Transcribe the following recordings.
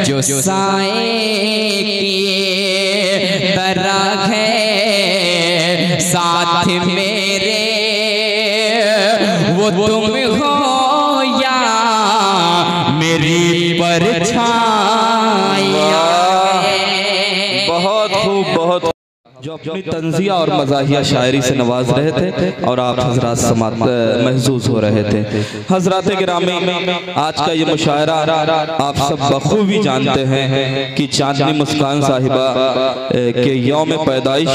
जो साए किए तरह है साथ मेरे, वो तुम हो या मेरी परछाइयाँ। बहुत खूब, बहुत जो अपनी तंजिया और मज़ाहिया शायरी से नवाज रहे थे और आप हजरात समात महसूस हो रहे थे। हजरात गिरामी, आज का ये मुशायरा आप सब बखूबी जानते हैं कि चांदनी मुस्कान साहिबा के यौम पैदाइश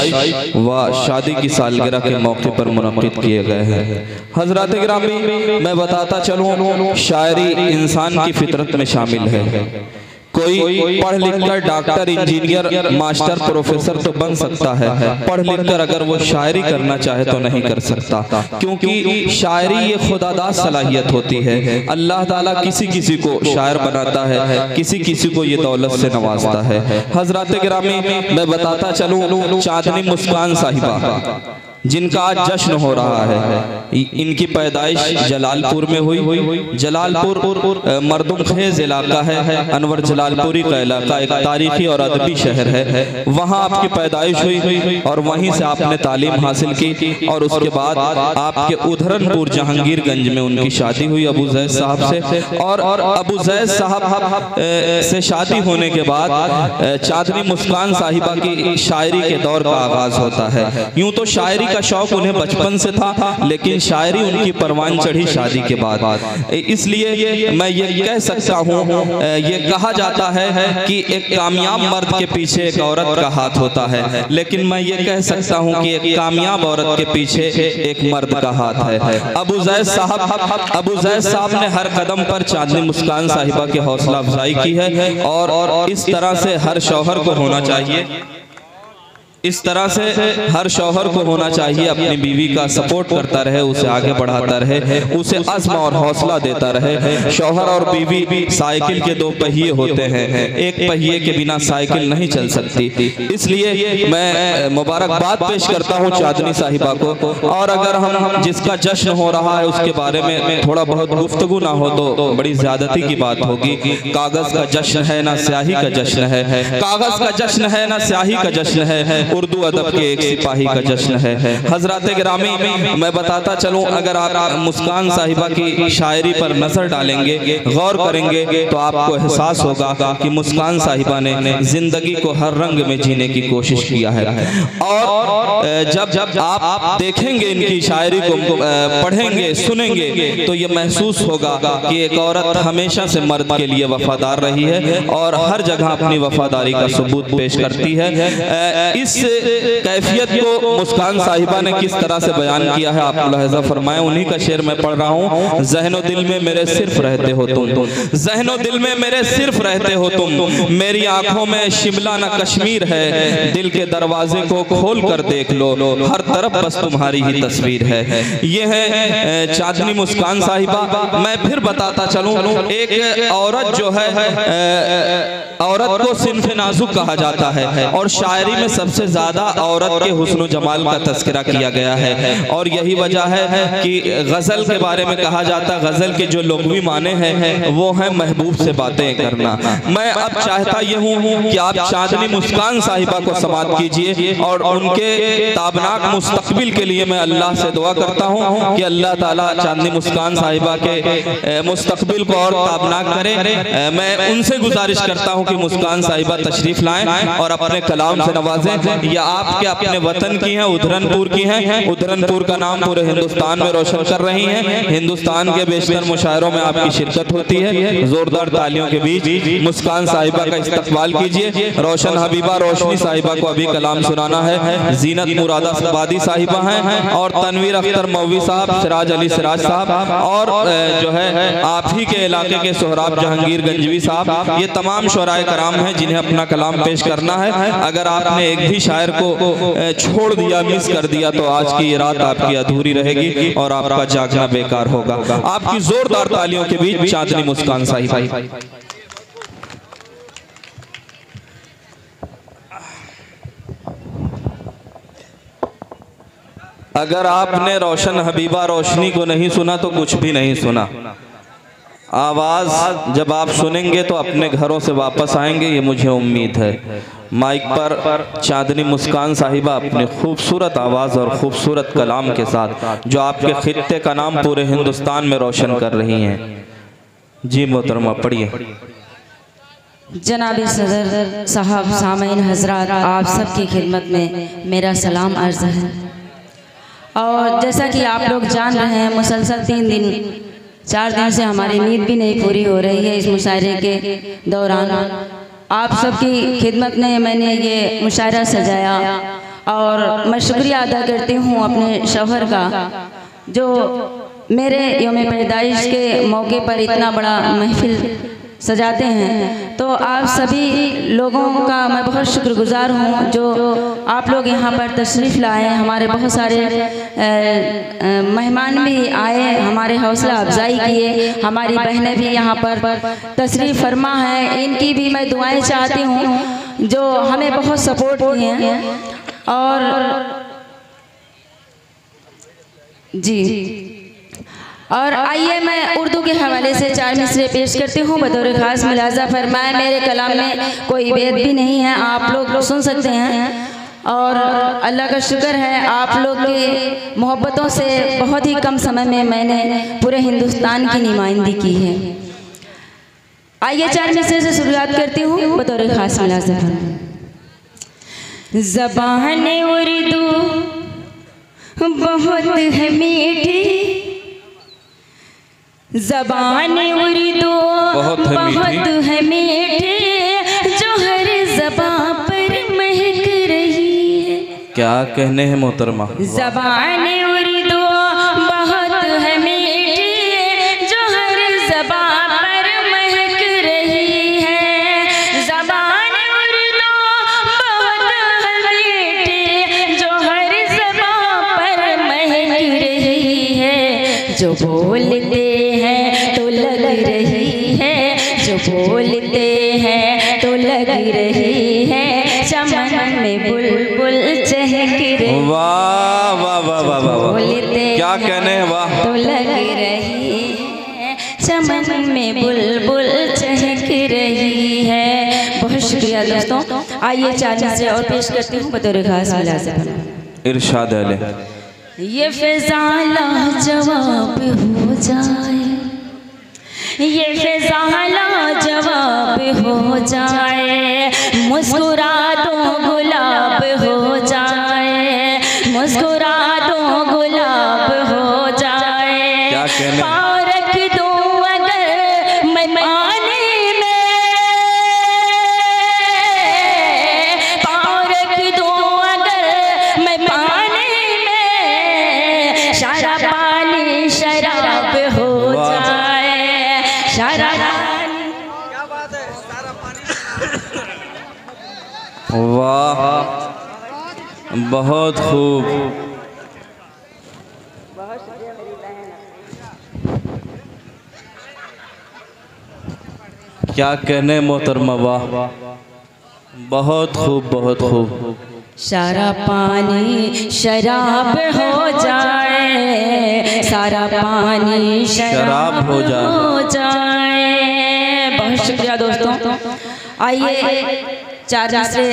व शादी की सालगिरह के मौके पर मुनक़्क़िद किए गए हैं। हजरात गिरामी, मैं बताता चलूँ, शायरी इंसान की फितरत में शामिल है। कोई पढ़ लिख कर डॉक्टर, इंजीनियर, मास्टर, प्रोफेसर तो बन सकता है, पढ़ लिख कर अगर वो शायरी करना चाहे तो नहीं कर सकता, क्योंकि शायरी ये खुदादाद सलाहियत होती है। अल्लाह ताला किसी किसी को शायर बनाता है, किसी किसी को ये दौलत से नवाजता है। हजरात गिरामी, मैं बताता चलूँ, चांदनी मुस्कान साहिबा जिनका आज जश्न हो रहा है, इनकी पैदाइश जलालपुर में हुई। जलालपुर मर्दुम खेज इलाका है, अनवर जलालपुरी का इलाका, एक तारीखी और अदबी शहर है। वहाँ आपकी पैदाइश हुई और वहीं से आपने तालीम हासिल की और उसके बाद आपके उधरनपुर जहांगीरगंज में उनकी शादी हुई अबू जैद साहब से। और अबू जैद साहब से शादी होने के बाद चांदनी मुस्कान साहिबा की शायरी के दौर का आगाज होता है। यूं तो शायरी का शौक उन्हें बचपन से था, लेकिन शायरी उनकी परवान चढ़ी शादी के बाद। इसलिए मैं ये कह सकता हूँ, ये कहा जाता है कि एक कामयाब मर्द के पीछे एक औरत का हाथ होता है, लेकिन मैं ये कह सकता हूँ कि एक कामयाब औरत के पीछे एक मर्द का हाथ है। अबू जैद साहब ने हर कदम पर चांदनी मुस्कान साहिबा की हौसला अफजाई की है और इस तरह से हर शौहर को होना चाहिए, इस तरह से हर शौहर को होना चाहिए, अपनी बीवी का सपोर्ट करता रहे, उसे आगे बढ़ाता रहे, उसे अज़्म और हौसला देता रहे। शौहर और बीवी साइकिल के दो पहिए होते हैं, एक पहिए के बिना साइकिल नहीं चल सकती। इसलिए मैं मुबारकबाद पेश करता हूँ चांदनी साहिबा को। और अगर हम जिसका जश्न हो रहा है उसके बारे में थोड़ा बहुत गुफ्तगू ना हो तो बड़ी ज्यादती की बात होगी। कागज का जश्न है ना स्याही का जश्न है, कागज का जश्न है ना स्याही का जश्न है, उर्दू अदब के एक सिपाही का जश्न है। हजरात गिरामी, मैं बताता चलूं, अगर आप मुस्कान साहिबा की शायरी पर नजर डालेंगे, गौर करेंगे, तो आपको एहसास होगा कि मुस्कान साहिबा ने जिंदगी को हर रंग में जीने की कोशिश किया है। और जब आप देखेंगे इनकी शायरी को, पढ़ेंगे, सुनेंगे, तो ये महसूस होगा कि एक औरत हमेशा से मर्द के लिए वफादार रही है और हर जगह अपनी वफादारी का सबूत पेश करती है। इस कैफियत को मुस्कान साहिबा ने किस तरह से बयान किया है आप मुलाहिजा फरमाएं। उन्हीं का शेर मैं पढ़ रहा हूँ। ज़हनो दिल में मेरे सिर्फ रहते हो तुम, ज़हनो दिल में मेरे सिर्फ रहते हो तुम, मेरी आंखों में शिमला न कश्मीर है, दिल के दरवाजे को खोल कर देख लो, हर तरफ बस तुम्हारी ही तस्वीर है। ये है चांदनी मुस्कान साहिबा। मैं फिर बताता चलूं, एक औरत जो है, औरत को सिन्फ नाजुक कहा जाता है और शायरी में सबसे ज्यादा औरत के हुस्न जमाल का तस्करा किया गया है। और यही वजह है कि गजल के बारे में कहा जाता है, गजल के जो लुग़वी माने हैं वो है महबूब से बातें करना। मैं अब चाहता ये हूँ कि आप चांदनी मुस्कान साहिबा को समाअत कीजिए और उनके ताबनाक मुस्तकबिल के लिए मैं अल्लाह से दुआ करता हूँ कि अल्लाह ताला चांदनी मुस्कान साहिबा के मुस्तकबिल को और ताबनाक करे। मैं उनसे गुजारिश करता हूँ कि मुस्कान साहिबा तशरीफ लाएं और अपने कलाम से नवाजें। या आपके अपने वतन की हैं, उधरनपुर की हैं, उधरनपुर का नाम पूरे हिंदुस्तान में रोशन कर रही हैं। हिंदुस्तान के बेशतर मुशायरों में आपकी शिरकत होती है। जोरदार तालियों के बीच मुस्कान साहिबा का इस्तकबाल कीजिए। रोशन हबीबा रोशनी साहिबा को अभी कलाम सुनाना है। जीनत मुरादा सबादी साहिबा हैं और तनवीर अख्तर मौवी साहब, सिराज अली सिराज साहब और जो है आप ही के इलाके के सोहराब जहांगीरगंजवी साहब, ये तमाम शुराए कराम हैं जिन्हें अपना कलाम पेश करना है। अगर आपने एक भी शायर को छोड़ दिया, मिस कर दिया, तो आज की ये रात आपकी अधूरी रहेगी और आपका जागना बेकार होगा। आपकी जोरदार तालियों के बीच चांदनी मुस्कान साहिबा। अगर आपने रोशन हबीबा रोशनी को नहीं सुना तो कुछ भी नहीं सुना। आवाज़ जब आप सुनेंगे तो अपने घरों से वापस आएंगे, ये मुझे उम्मीद है। माइक पर चांदनी मुस्कान साहिबा अपनी खूबसूरत आवाज़ और खूबसूरत कलाम के साथ जो आपके खित्ते का नाम पूरे हिंदुस्तान में रोशन कर रही हैं। जी मोहतरमा पढ़िए। जनाब सदर साहब, सामीन हजरात, आप सबकी खिदमत में मेरा सलाम अर्ज़ है। और जैसा कि आप लोग जान रहे हैं, मुसलसल 4 दिन से हमारी नींद भी नहीं पूरी हो रही है। इस मुशायरे के दौरान आप सबकी खिदमत में मैंने ये मुशायरा सजाया और मैं शुक्रिया अदा करती हूँ अपने शौहर का, जो मेरे यौम पैदाइश के मौके पर इतना बड़ा महफिल सजाते हैं। तो आप सभी लोगों का मैं बहुत शुक्रगुजार हूँ जो आप लोग यहाँ पर तशरीफ़ लाए। हमारे बहुत सारे मेहमान भी आए, हमारे हौसला अफजाई किए। हमारी बहनें भी यहाँ पर तशरीफ़ फरमा हैं, इनकी भी मैं दुआएं चाहती हूँ जो हमें बहुत सपोर्ट किए हैं। और जी, और आइए मैं उर्दू के हवाले से 4 मिसरे पेश करती हूँ। बतौर ख़ास मुलाज़ा फरमाए, मेरे कलाम में कोई वेद भी नहीं है, आप लोग सुन सकते हैं। और अल्लाह का शुक्र है, आप लोग के मोहब्बतों से बहुत ही कम समय में मैंने पूरे हिंदुस्तान की नुमाइंदगी की है। आइए 4 मिसरे से शुरुआत करती हूँ बतौर ख़ास मुलाज़ा फरमाए। ज़बान उर्दू बहुत है मीठी, ज़बान उर्दू बहुत है मीठी, जो हर ज़बां पर महक रही है। क्या कहने हैं मोहतरमा? ज़बान उर्दू बहुत है मीठी, जो हर ज़बां पर महक रही है। ज़बान उर्दू बहुत है मीठी, जो हर ज़बां पर महक रही है। जो बोलते तो लग रही है, जो बोलते हैं तो लग रही है, चमन में बुलबुल चहक रही। वाह वाह वाह वाह वाह, क्या कहने हैं, वाह। तो लग रही है, चमन में बुलबुल चहक रही है। बहुत शुक्रिया दोस्तों। आइए 4 मिसरे और पेश करती हूँ बतौर ख़ास मुलाज़ा। इरशाद है। ये फ़िज़ा लाजवाब हो जाए, ये फ़िज़ा लाजवाब हो जाए, मुस्कुरा दो गुलाब हो जाए, मुस्कुरा दो गुलाब हो जाए। क्या कहने? पाँव रख दूं अगर मैं पानी में, पाँव रख दूं अगर मैं पानी में, सारा पानी शराब हो जाए, सारा पानी। क्या बात है, सारा पानी। वाह, बहुत खूब। क्या कहने मोहतरमा, वाह, बहुत खूब बहुत खूब। सारा पानी शराब हो जाए, सारा पानी शराब हो जाए। बहुत शुक्रिया दोस्तों। आइए 4 मिसरे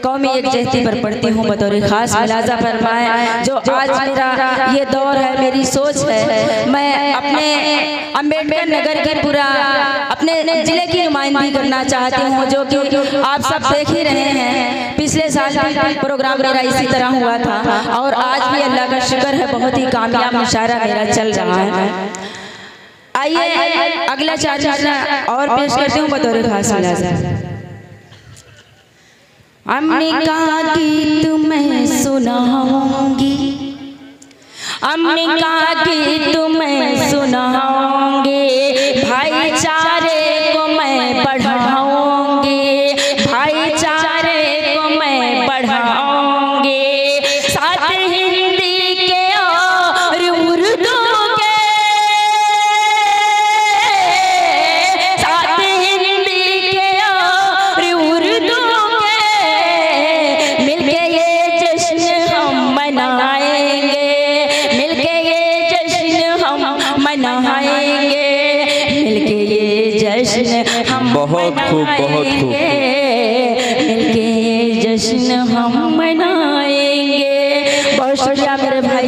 कौमी एकजहती पर पढ़ती हूँ बतौर ख़ास मुलाज़ा फरमाए। जो आज मेरा ये दौर है, मेरी सोच है, मैं अपने अम्बेडकर नगर के पूरा अपने ज़िले की नुमाइंदगी करना चाहती हूँ, जो कि आप सब देख ही रहे हैं। पिछले साल भी प्रोग्राम मेरा इसी तरह हुआ था और आज भी अल्लाह का शुक्र है बहुत ही कामयाब मुशायरा मेरा चल रहा है। आइए अगला 4 मिसरा और पेश करती हूँ बतौर ख़ास मुलाज़ा। अम्बिका गीत मैं सुनाऊंगी, अम्बिका गीत मैं सुनाऊंगी, भाईचारे को मैं पढ़ाऊंगी, भाईचारे को मैं पढ़ाऊंगी, साथ हिंदी के और उर्दू के, साथ हिंदी के और उर्दू मिलके ये जश्न हम मनाएंगे, मिलके ये जश्न हम मनाएंगे, मिलके खूब, बहुत खूब। मिलके जश्न हम मनाएंगे। बहुत शुक्रिया मेरे भाई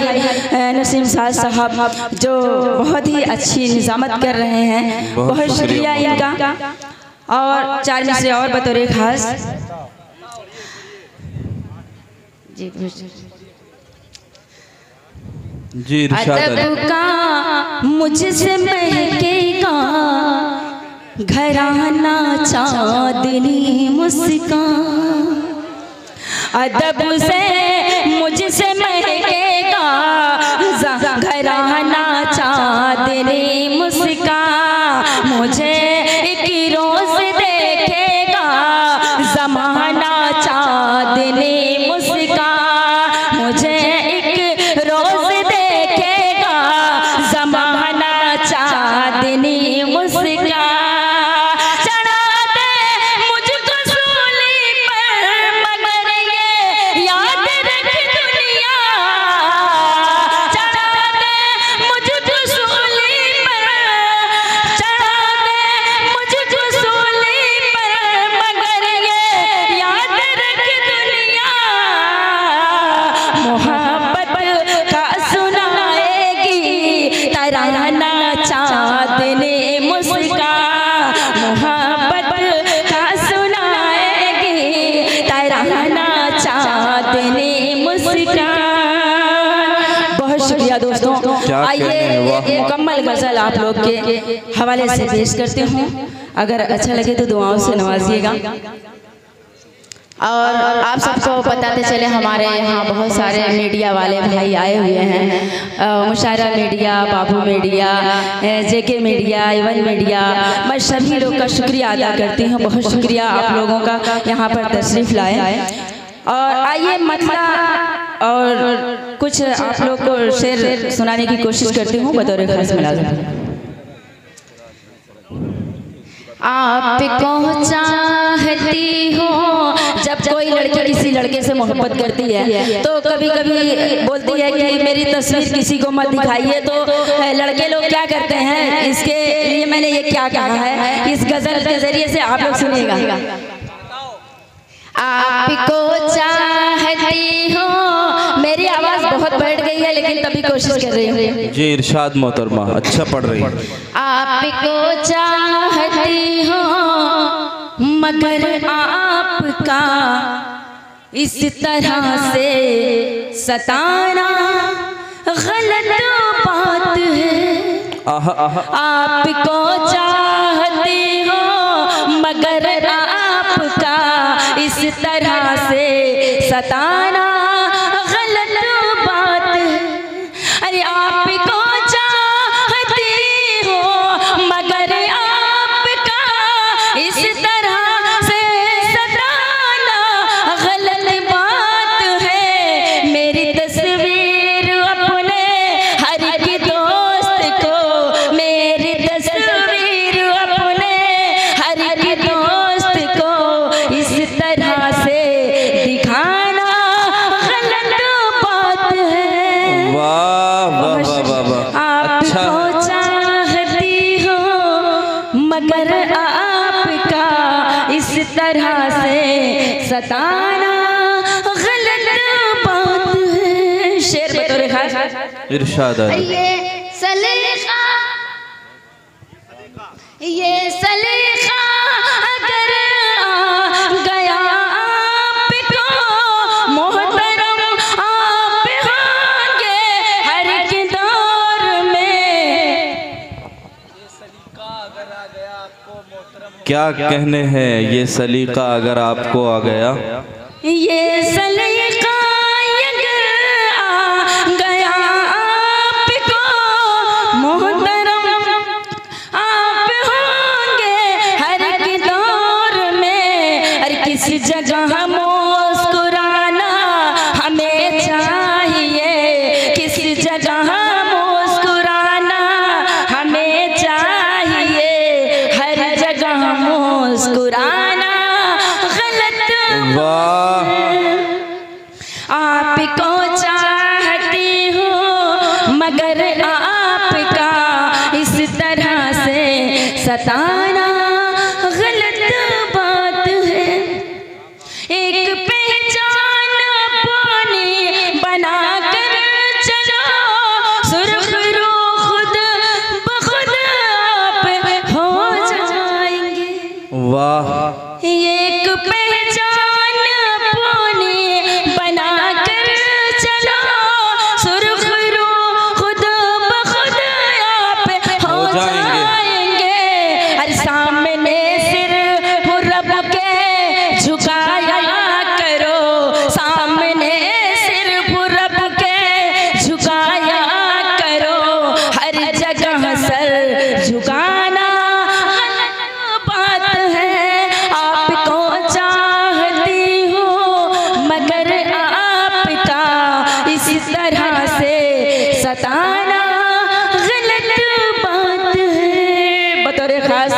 नसीम साहब जो बहुत ही अच्छी निज़ामत कर रहे हैं, बहुत शुक्रिया इनका। और 4 मिसरे और बतौर खास जी अदब का मुझसे महकेगा घराना चांदनी मुस्कान। अदब से मुझसे महकेगा घराना चांदनी मुस्कान। मुझे एक रोज देखेगा ज़माना चांदनी मुस्कान। मुझे एक रोज देखेगा ज़माना चांदनी मुस्कान। चढ़ा दे मुझको सूली पर मगर ये याद रख दुनिया। चढ़ा दे मुझको सूली पर, चढ़ा दे मुझको सूली पर मगर ये याद रख दुनिया। मोहब्बत का सुनाएगी तराना चांदनी मुस्कान। मोहब्बत का सुनाएगी तराना चांदनी मुस्कान। बहुत शुक्रिया दोस्तों। आइए एक मुकम्मल गज़ल आप लोग के हवाले से पेश करती हूँ। अगर अच्छा लगे तो दुआओं से नवाजिएगा। और आप सबको बताते चले हमारे यहाँ बहुत सारे मीडिया वाले भाई आए हुए हैं। मुशायरा मीडिया, बाबू मीडिया, जेके मीडिया, इवन मीडिया। मैं सभी लोग का शुक्रिया अदा करती हूँ। बहुत शुक्रिया आप लोगों का यहाँ पर तशरीफ़ लाए। और आइए मतला और कुछ आप लोग को शेर सुनाने की कोशिश करती हूँ बतौर खास मुलाज़िम। आपको चाहती हो जब कोई लड़की किसी लड़के से मोहब्बत करती है तो कभी कभी बोलती है कि मेरी तस्वीर किसी को मत दिखाइए। तो लड़के लोग क्या करते हैं, इसके लिए मैंने ये क्या कहा है, इस गजल के जरिए से आप लोग सुनिएगा। आपको चाहती हो, मेरी आवाज बहुत बैठ गई है लेकिन तभी कोशिश कर रही हूँ। जी इरशाद मोहतरमा, अच्छा पढ़ रही है। आपको चाहती हो मगर आपका इस तरह से सताना गलत बात है। आपको चाहती हो मगर आपका इस तरह से सताना गलत बात है। अरे आपको चाहती हो मगर आपका इस तरह से सताना गलत बात है। मेरी तस्वीर अपने हर एक दोस्त को, मेरी तस्वीर अपने हर एक दोस्त को इस तरह से दिखाना गलत बात है। वाह वाह वाह वाह वाह, अच्छा आपको चाहती हो मगर आपका इस तरह से सताना गलत बात है। शेर बतौर खास इरशाद है। ये सलीका अगर आ गया आपको मोहतरम आप होंगे हर एक दौर में। क्या कहने हैं ये सलीका अगर आपको आ गया। ये सलीका अगर आ गया आपको मोहतरम आप होंगे हर एक दौर में। हर किसी जगह मुस्कुराना हमें चाहिए, किसी जगह मुस्कुराना हमें चाहिए। हर जगह मुस्कुराना गलत वाह आपको चाहती हूँ मगर आपका इस तरह से सताना गलत एक पहचान अपनी बना कर चलो, सुर्ख रू खुद ब खुद आप हो जाएंगे। हर सामने सिर रब के झुकाया करो, सामने सिर रब के झुकाया करो। हर जगह सर झुकाना बात है, आपको चाहती हूँ मगर आपका इसी तरह से सताना गलत बात है। बतौर खास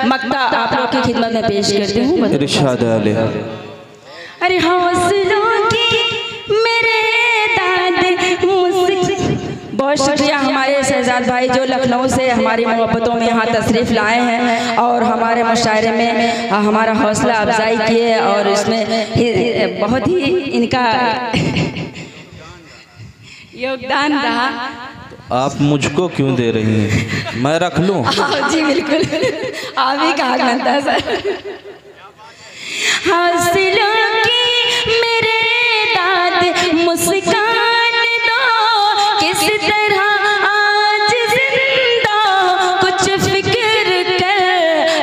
मक्ता आप लोग की खिदमत में पेश करती हूँ। इरशाद आले। अरे हौसलों की मेरे दाद मुझसे। बहुत शुक्रिया हमारे शहजाद भाई जो लखनऊ से हमारी मोहब्बतों में यहाँ तशरीफ़ लाए हैं और हमारे मुशायरे में हमारा हौसला अफजाई किए और इसमें बहुत ही इनका योगदान रहा। आप मुझको क्यों दे रही हैं? मैं रख लूं? जी बिल्कुल, आप ही कहा बनता है सर। हौसलों की मेरे दाद मुस्कान दो, किस तरह आज जिंदा कुछ फिक्र कर।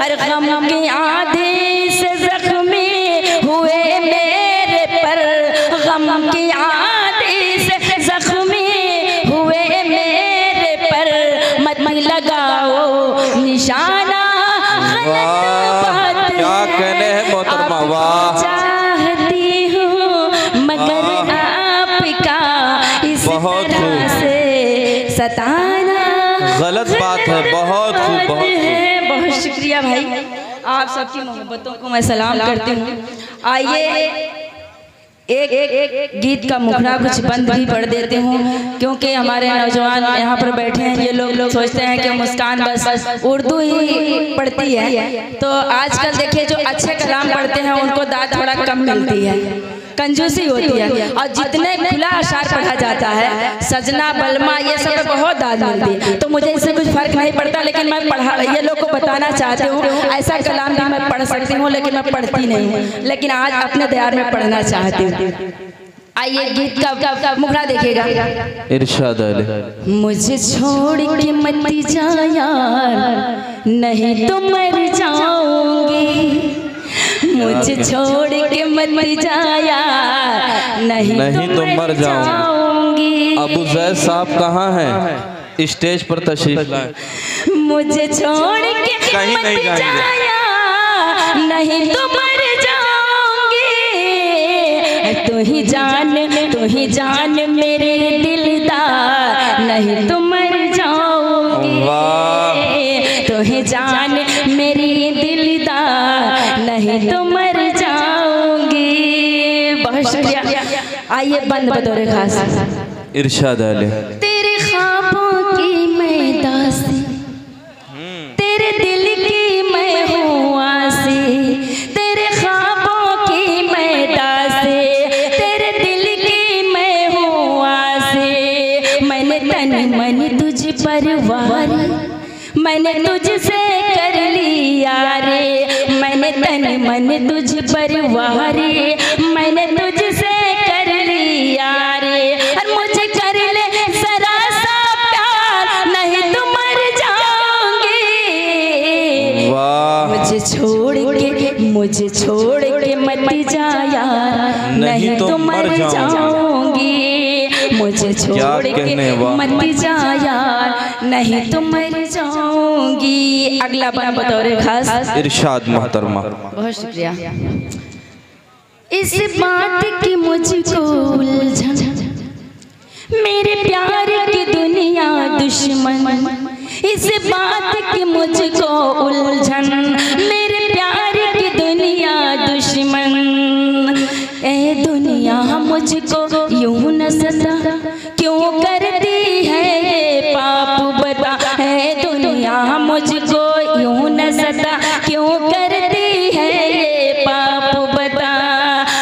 हर गम के आधे से जख्मी हुए मेरे पर, गम के आधे से जख्मी हुए मेरे पर। मत लगाओ निशाना, क्या कहने हैं मोहतरमा, वाह। चाहती हूँ मगर आपका इस तरह से सताना गलत बात है। बहुत खूब, बहुत खूब। बहुत शुक्रिया भाई, आप सबकी मोहब्बतों को मैं सलाम करती हूँ। आइए एक गीत का मुखड़ा कुछ बंद भी पढ़ देते हूँ, क्योंकि हमारे नौजवान यहाँ पर बैठे हैं, ये लोग सोचते हैं कि मुस्कान बस उर्दू ही पढ़ती है। तो आजकल देखिए जो अच्छे कलाम पढ़ते हैं उनको दाद थोड़ा कम मिलती है, कंजूसी होती है। और जितने खुला अशार पढ़ा जाता है, सजना बलमा ये सब बहुत दाद मिलती है। तो मुझे इससे कुछ फर्क नहीं पड़ता, लेकिन मैं ये लोग को बताना चाहती हूँ ऐसा कलाम भी मैं पढ़ सकती हूँ, लेकिन मैं पढ़ती नहीं हूँ। लेकिन आज अपने दयार में पढ़ना चाहती हूँ। आइए गीत का मुखड़ा देखिएगा। इरशाद आले। मुझे छोड़ के मत जा यार, नहीं तो मर जाऊंगी। मुझे छोड़ के मत जा यार, नहीं तो मर जाऊंगी। अबू जैद साहब कहाँ हैं? स्टेज पर तशरीफ लाएं। मुझे छोड़ के कहीं नहीं जाएंगे, नहीं तो मर जाऊंगी। तू ही जान मेरे दिलदार, नहीं तो मर जाऊंगी। तू ही जान मेरी दिलदार, नहीं तो मर जाऊंगी। बहुत शुक्रिया। आइए बंद बतौर खास। इरशाद आले। तेरे ख्वाबों की मैं दासी, तेरे दिल की मैं हूँ आसी। तेरे ख्वाबों की मैं दासी, तेरे दिल की मैं हूँ आसी। मैंने तन मन तुझ पर वारी, मैंने तुझसे कर लिया रे। मैंने तन मन तुझ पर वारी, मैंने तुझसे कर लिया रे। और मुझे कर ले जरा सा प्यार, नहीं तो मर जाऊंगी। मुझे छोड़ के मत जा यार, नहीं तो मर जाऊंगी। मुझे छोड़ के मत जा यार, नहीं तो मर जाऊंगी। अगला बना बतौर खास। इरशाद मोहतरमा। बहुत शुक्रिया। इस बात की मुझको उलझन, मेरे प्यार की दुनिया दुश्मन। इस बात की मुझको उलझन, मेरे प्यार की दुनिया दुश्मन। ए दुनिया मुझको यूं न सता, क्यों करती है ये पाप बता। ए दुनिया मुझको यूं न सता, क्यों करती है ये पाप बता।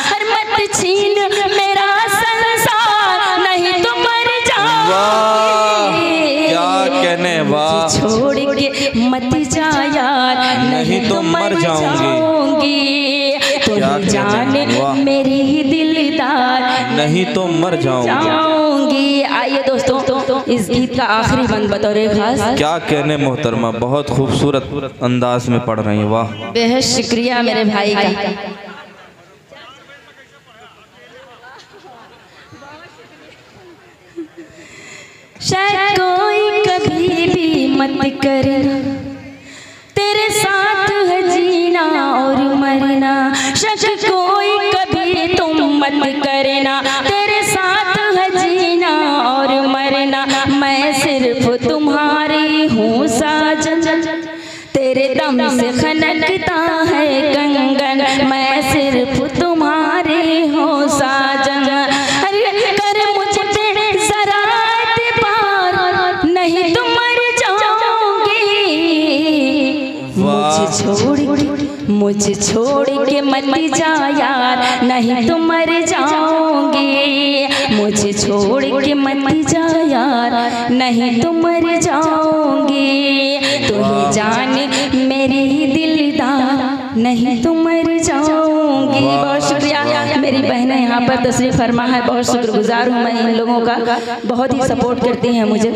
हर मत छीन मेरा संसार, नहीं तो मर जाऊंगी। क्या कहने, वाह। छोड़ के मत जा यार, नहीं तो मर जाऊंगी। जान मेरी ही दिलदार, नहीं तो मर जाऊंगी। आइए दोस्तों, इस गीत का आखिरी बंद बतौर खास। क्या कहने मोहतरमा, बहुत खूबसूरत अंदाज में पढ़ रही हैं, वाह। बेहद शुक्रिया मेरे भाई का। शायद कोई कभी भी मत करना, तेरे साथ है जीना और मरना। शक कोई कभी तुम मत करना, तेरे साथ है जीना और मरना। मैं सिर्फ तुम्हारी हूँ साजन, तेरे दम से खनकता है कंगन। मैं सिर्फ तुम्हारी हूँ साजन, कर मुझ पे जरा एतबार, नहीं तुम मर जाओगी। मुझे छोड़ के मत जा यार, नहीं तुम मर जाओगे। मुझे छोड़ के मत जा यार, नहीं तुम मर जाओगे। तो ये जान मेरी ही दिलदार, नहीं तुम मर जाओगी। बहुत शुक्रिया, मेरी बहनें यहाँ पर तशरीफ़ फरमा है, बहुत शुक्रगुजार हूँ मैं इन लोगों का। बहुत ही सपोर्ट करती हैं मुझे,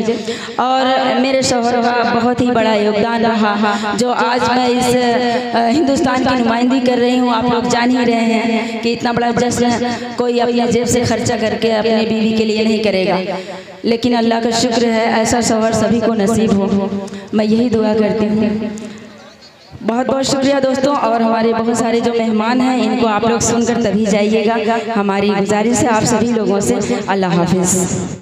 और मेरे शौहर का बहुत ही बड़ा योगदान रहा, जो आज मैं इस हिंदुस्तान की नुमाइंदगी कर रही हूँ। आप लोग जान ही रहे हैं कि इतना बड़ा जश्न कोई अपने जेब से खर्चा करके अपने बीवी के लिए नहीं करेगा, लेकिन अल्लाह का शुक्र है ऐसा शौहर सभी को नसीब हो, मैं यही दुआ करती हूँ। बहुत बहुत शुक्रिया दोस्तों, और हमारे बहुत सारे जो मेहमान हैं इनको आप लोग सुनकर तभी जाइएगा। हमारी गुजारिश है आप सभी लोगों से। अल्लाह हाफिज़।